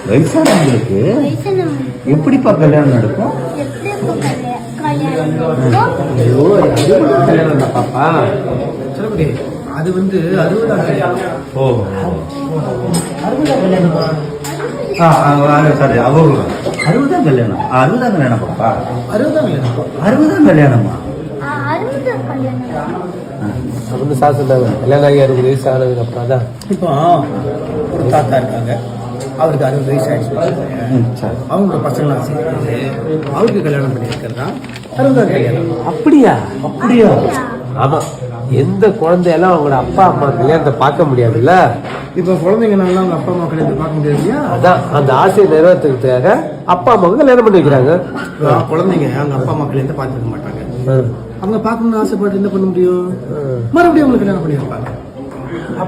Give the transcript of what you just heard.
வயசானவங்களுக்கு எப்படிப்பா கல்யாணம் நடக்கும்? கல்யாணம் பாப்பா சொல்லப்படி அது வந்து 60ஆம் கல்யாணம். ஓ 60ஆம் கல்யாணம். 60ஆம் கல்யாணம் பாப்பா. 60ஆம் கல்யாணமா? வந்து சார் சொன்னாங்க கல்யாணம் ஆகி 60 வயசு ஆனதுக்கு அப்புறம் தான். இப்போ ஒரு தாத்தா இருக்காங்க, அவருக்கு 60 வயசு ஆயிடுச்சு. அவங்களோட பசங்களாம் சேர்த்து அவருக்கு கல்யாணம் பண்ணி இருக்கிறதா 60ஆம் கல்யாணம். அப்படியா? ஆமா, எந்த குழந்தையெல்லாம் அவங்களோட அப்பா அம்மா கல்யாணத்தை பார்க்க முடியாதுல்ல. இப்போ குழந்தைங்கனால அவங்க அப்பா அம்மா கல்யாணத்தை பார்க்க முடியாது இல்லையா? அதான் அந்த ஆசையை நிறைவேற்றுறதுக்காக அப்பா அம்மாவுக்கு கல்யாணம் பண்ணி வைக்கிறாங்க. குழந்தைங்க அவங்க அப்பா அம்மா கல்யாணத்தை பார்த்துக்க மாட்டாங்க. அவங்க பார்க்கணும்னு ஆசைப்பட்டு என்ன பண்ண முடியும்? மறுபடியும் அவங்களுக்கு கல்யாணம் பண்ணி வைப்பாங்க.